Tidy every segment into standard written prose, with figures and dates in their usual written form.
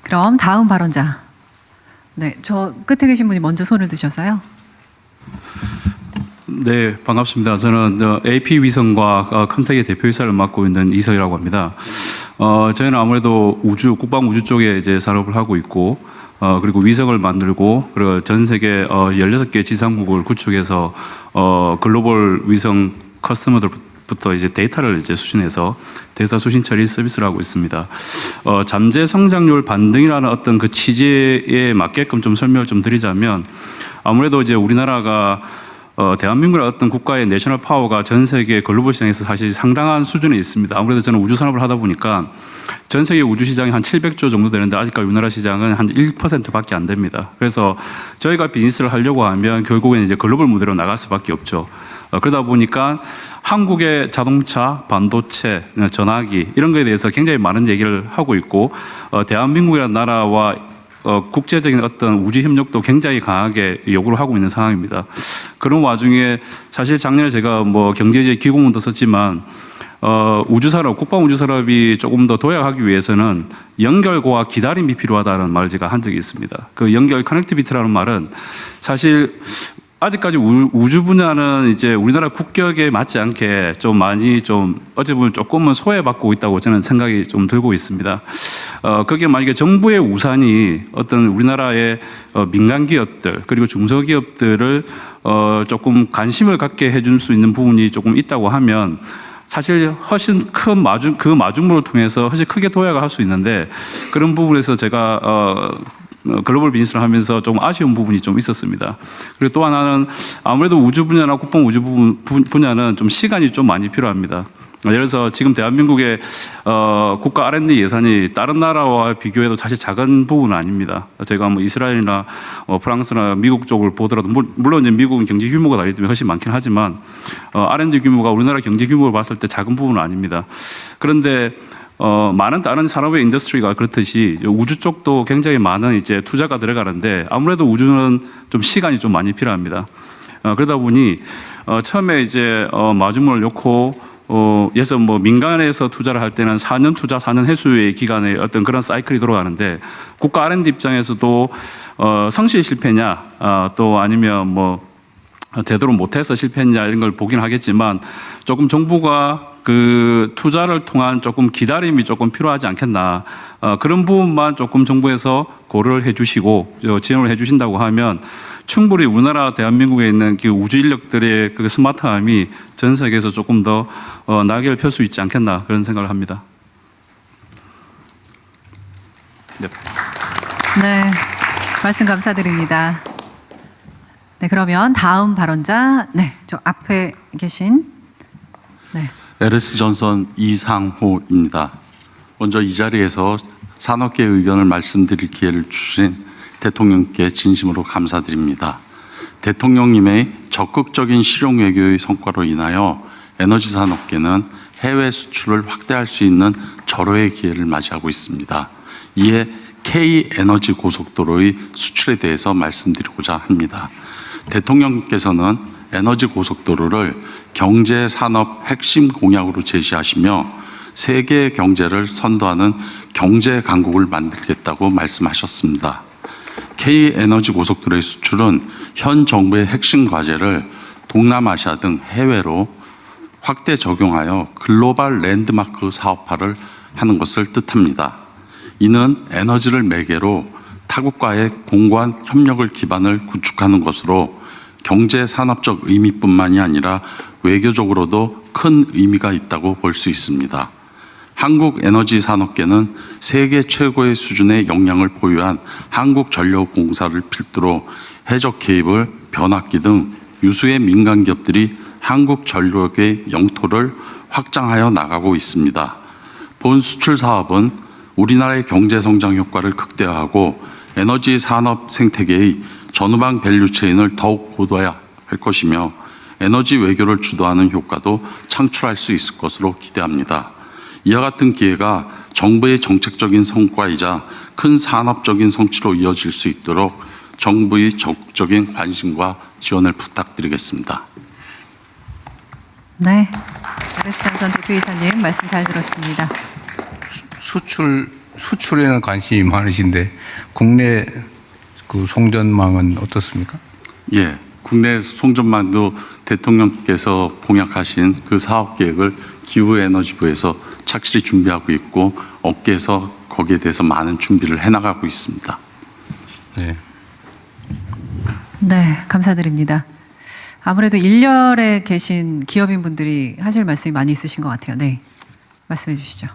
그럼 다음 발언자. 네, 저 끝에 계신 분이 먼저 손을 드셔서요. 네, 반갑습니다. 저는 AP 위성과 컨택의 대표이사를 맡고 있는 이서희라고 합니다. 저희는 아무래도 국방 우주 쪽에 이제 산업을 하고 있고, 그리고 위성을 만들고, 그리고 전 세계 16개 지상국을 구축해서 글로벌 위성 커스터머들부터 이제 데이터를 이제 수신해서 데이터 수신 처리 서비스를 하고 있습니다. 잠재 성장률 반등이라는 어떤 그 취지에 맞게끔 좀 설명을 좀 드리자면, 아무래도 이제 우리나라가 대한민국의 어떤 국가의 내셔널 파워가 전 세계 글로벌 시장에서 사실 상당한 수준에 있습니다. 아무래도 저는 우주 산업을 하다 보니까 전 세계 우주 시장이 한 700조 정도 되는데 아직까지 우리나라 시장은 한 1%밖에 안 됩니다. 그래서 저희가 비즈니스를 하려고 하면 결국에는 이제 글로벌 무대로 나갈 수밖에 없죠. 그러다 보니까 한국의 자동차, 반도체, 전화기 이런 거에 대해서 굉장히 많은 얘기를 하고 있고, 대한민국이라는 나라와 국제적인 어떤 우주 협력도 굉장히 강하게 요구를 하고 있는 상황입니다. 그런 와중에 사실 작년에 제가 뭐 경제지의 기고문도 썼지만 우주산업, 국방 우주산업이 조금 더 도약하기 위해서는 연결과 기다림이 필요하다는 말을 제가 한 적이 있습니다. 그 연결 커넥티비티라는 말은 사실 아직까지 우주 분야는 이제 우리나라 국격에 맞지 않게 좀 많이 좀 어찌 보면 조금은 소외받고 있다고 저는 생각이 좀 들고 있습니다. 그게 만약에 정부의 우산이 어떤 우리나라의 민간 기업들 그리고 중소기업들을 조금 관심을 갖게 해줄 수 있는 부분이 조금 있다고 하면 사실 훨씬 큰 그 마중물을 통해서 훨씬 크게 도약을 할 수 있는데, 그런 부분에서 제가 글로벌 비즈니스를 하면서 좀 아쉬운 부분이 좀 있었습니다. 그리고 또 하나는 아무래도 우주 분야나 국방 우주 분야는 좀 시간이 좀 많이 필요합니다. 예를 들어서 지금 대한민국의 국가 R&D 예산이 다른 나라와 비교해도 사실 작은 부분은 아닙니다. 제가 뭐 이스라엘이나 프랑스나 미국 쪽을 보더라도 물론 이제 미국은 경제 규모가 다르기 때문에 훨씬 많긴 하지만 R&D 규모가 우리나라 경제 규모를 봤을 때 작은 부분은 아닙니다. 그런데 많은 다른 산업의 인더스트리가 그렇듯이 우주 쪽도 굉장히 많은 이제 투자가 들어가는데 아무래도 우주는 좀 시간이 좀 많이 필요합니다. 그러다 보니 처음에 이제 마중물을 놓고 예서 뭐 민간에서 투자를 할 때는 4년 투자, 4년 회수의 기간의 어떤 그런 사이클이 돌아가는데, 국가 R&D 입장에서도 성실 실패냐, 또 아니면 뭐 제대로 못해서 실패했냐 이런 걸 보긴 하겠지만 조금 정부가 그 투자를 통한 조금 기다림이 조금 필요하지 않겠나, 그런 부분만 조금 정부에서 고려를 해주시고 지원을 해주신다고 하면 충분히 우리나라 대한민국에 있는 그 우주 인력들의 그 스마트함이 전 세계에서 조금 더 날개를 펼 수 있지 않겠나, 그런 생각을 합니다. 네. 네, 말씀 감사드립니다. 네, 그러면 다음 발언자, 네, 저 앞에 계신, 네. LS 전선 이상호입니다. 먼저 이 자리에서 산업계의 의견을 말씀드릴 기회를 주신 대통령께 진심으로 감사드립니다. 대통령님의 적극적인 실용 외교의 성과로 인하여 에너지 산업계는 해외 수출을 확대할 수 있는 절호의 기회를 맞이하고 있습니다. 이에 K에너지 고속도로의 수출에 대해서 말씀드리고자 합니다. 대통령께서는 에너지 고속도로를 경제 산업 핵심 공약으로 제시하시며 세계 경제를 선도하는 경제 강국을 만들겠다고 말씀하셨습니다. K에너지 고속도로의 수출은 현 정부의 핵심 과제를 동남아시아 등 해외로 확대 적용하여 글로벌 랜드마크 사업화를 하는 것을 뜻합니다. 이는 에너지를 매개로 타국과의 공고한 협력을 기반을 구축하는 것으로 경제 산업적 의미뿐만이 아니라 외교적으로도 큰 의미가 있다고 볼 수 있습니다. 한국에너지산업계는 세계 최고의 수준의 역량을 보유한 한국전력공사를 필두로 해적 케이블, 변압기 등 유수의 민간 기업들이 한국전력의 영토를 확장하여 나가고 있습니다. 본 수출 사업은 우리나라의 경제 성장 효과를 극대화하고 에너지 산업 생태계의 전후방 밸류체인을 더욱 고도화해야 할 것이며 에너지 외교를 주도하는 효과도 창출할 수 있을 것으로 기대합니다. 이와 같은 기회가 정부의 정책적인 성과이자 큰 산업적인 성취로 이어질 수 있도록 정부의 적극적인 관심과 지원을 부탁드리겠습니다. 네, LS 전선 대표이사님 말씀 잘 들었습니다. 수출 수출에는 관심이 많으신데 국내 그 송전망은 어떻습니까? 예, 국내 송전망도 대통령께서 공약하신 그 사업 계획을 기후에너지부에서 착실히 준비하고 있고 업계에서 거기에 대해서 많은 준비를 해나가고 있습니다. 네. 네, 감사드립니다. 아무래도 일렬에 계신 기업인분들이 하실 말씀이 많이 있으신 것 같아요. 네, 말씀해 주시죠.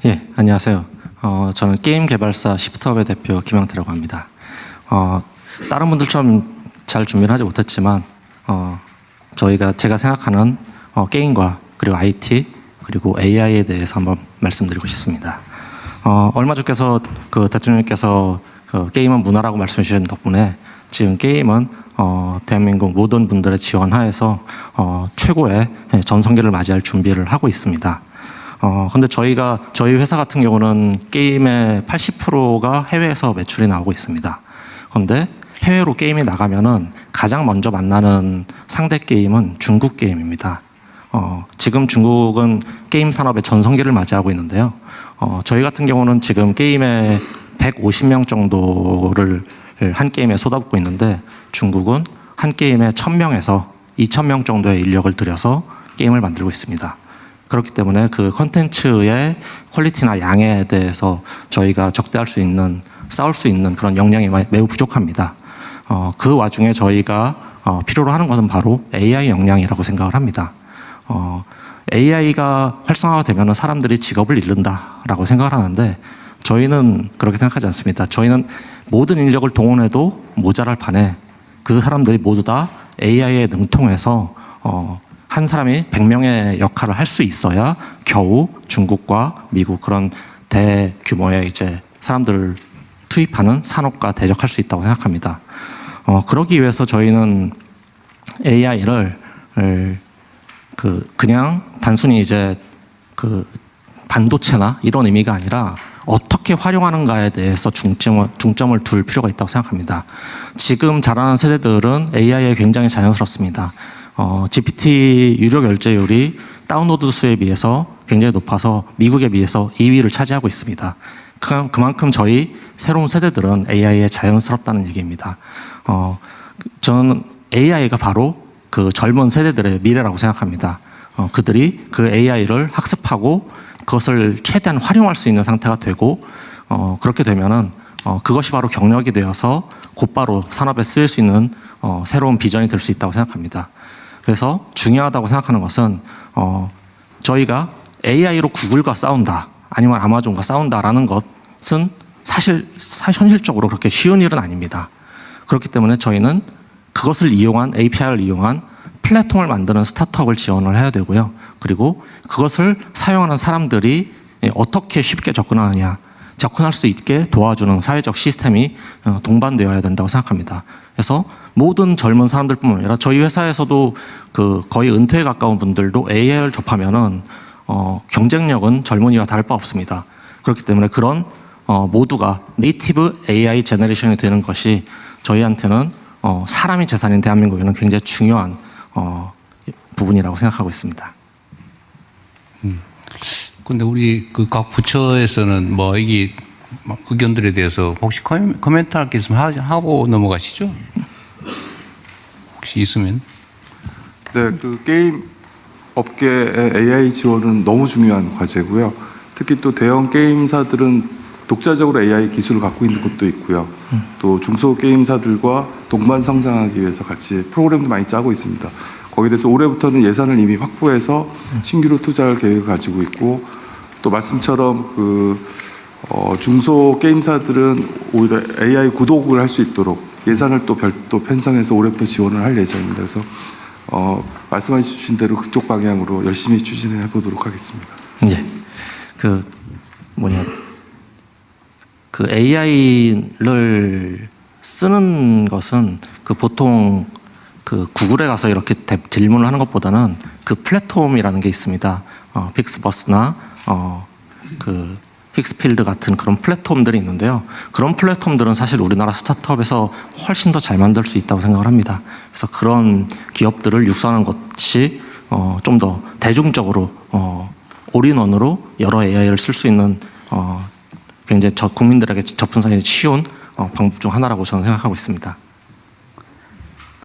예, 안녕하세요. 저는 게임 개발사 시프트업의 대표 김영태라고 합니다. 다른 분들처럼 잘 준비를 하지 못했지만 제가 생각하는 게임과 그리고 IT 그리고 AI에 대해서 한번 말씀드리고 싶습니다. 얼마 전께서 그 대통령님께서 게임은 문화라고 말씀해 주신 덕분에 지금 게임은 대한민국 모든 분들의 지원하에서 최고의 전성기를 맞이할 준비를 하고 있습니다. 근데 저희 회사 같은 경우는 게임의 80%가 해외에서 매출이 나오고 있습니다. 그런데 해외로 게임이 나가면은 가장 먼저 만나는 상대 게임은 중국 게임입니다. 지금 중국은 게임 산업의 전성기를 맞이하고 있는데요. 저희 같은 경우는 지금 게임에 150명 정도를 한 게임에 쏟아붓고 있는데 중국은 한 게임에 1000명에서 2000명 정도의 인력을 들여서 게임을 만들고 있습니다. 그렇기 때문에 그 컨텐츠의 퀄리티나 양에 대해서 저희가 싸울 수 있는 그런 역량이 매우 부족합니다. 그 와중에 저희가 필요로 하는 것은 바로 AI 역량이라고 생각을 합니다. AI가 활성화가 되면 사람들이 직업을 잃는다라고 생각을 하는데 저희는 그렇게 생각하지 않습니다. 저희는 모든 인력을 동원해도 모자랄 판에 그 사람들이 모두 다 AI에 능통해서 한 사람이 100명의 역할을 할 수 있어야 겨우 중국과 미국 그런 대규모의 이제 사람들을 투입하는 산업과 대적할 수 있다고 생각합니다. 그러기 위해서 저희는 AI를 그냥 단순히 이제 그 반도체나 이런 의미가 아니라 어떻게 활용하는가에 대해서 중점을 둘 필요가 있다고 생각합니다. 지금 자라는 세대들은 AI에 굉장히 자연스럽습니다. GPT 유료 결제율이 다운로드 수에 비해서 굉장히 높아서 미국에 비해서 2위를 차지하고 있습니다. 그만큼 저희 새로운 세대들은 AI에 자연스럽다는 얘기입니다. 저는 AI가 바로 그 젊은 세대들의 미래라고 생각합니다. 그들이 그 AI를 학습하고 그것을 최대한 활용할 수 있는 상태가 되고 그렇게 되면은 그것이 바로 경력이 되어서 곧바로 산업에 쓰일 수 있는 새로운 비전이 될 수 있다고 생각합니다. 그래서 중요하다고 생각하는 것은 저희가 AI로 구글과 싸운다 아니면 아마존과 싸운다라는 것은 사실 현실적으로 그렇게 쉬운 일은 아닙니다. 그렇기 때문에 저희는 그것을 이용한 API를 이용한 플랫폼을 만드는 스타트업을 지원을 해야 되고요. 그리고 그것을 사용하는 사람들이 어떻게 쉽게 접근할 수 있게 도와주는 사회적 시스템이 동반되어야 된다고 생각합니다. 그래서 모든 젊은 사람들뿐만 아니라 저희 회사에서도 그 거의 은퇴에 가까운 분들도 AI를 접하면은 경쟁력은 젊은이와 다를 바 없습니다. 그렇기 때문에 그런 모두가 네이티브 AI 제너레이션이 되는 것이 저희한테는 사람이 재산인 대한민국에는 굉장히 중요한 부분이라고 생각하고 있습니다. 근데 우리 그 각 부처에서는 뭐 이게 의견들에 대해서 혹시 코멘트 할 게 있으면 하고 넘어가시죠? 혹시 있으면. 네, 그 게임 업계의 AI 지원은 너무 중요한 과제고요. 특히 또 대형 게임사들은 독자적으로 AI 기술을 갖고 있는 곳도 있고요. 또 중소 게임사들과 동반 성장하기 위해서 같이 프로그램도 많이 짜고 있습니다. 거기에 대해서 올해부터는 예산을 이미 확보해서 신규로 투자할 계획을 가지고 있고 또 말씀처럼 중소 게임사들은 오히려 AI 구독을 할 수 있도록 예산을 또 별도 편성해서 올해부터 지원을 할 예정입니다. 그래서 말씀해 주신 대로 그쪽 방향으로 열심히 추진해 보도록 하겠습니다. 예. 그 AI를 쓰는 것은 보통 그 구글에 가서 이렇게 질문을 하는 것보다는 그 플랫폼이라는 게 있습니다. 픽스버스나 그 픽스필드 같은 그런 플랫폼들이 있는데요. 그런 플랫폼들은 사실 우리나라 스타트업에서 훨씬 더 잘 만들 수 있다고 생각을 합니다. 그래서 그런 기업들을 육성하는 것이 좀 더 대중적으로 올인원으로 여러 AI를 쓸 수 있는 굉장히 국민들에게 접근하기 쉬운 방법 중 하나라고 저는 생각하고 있습니다.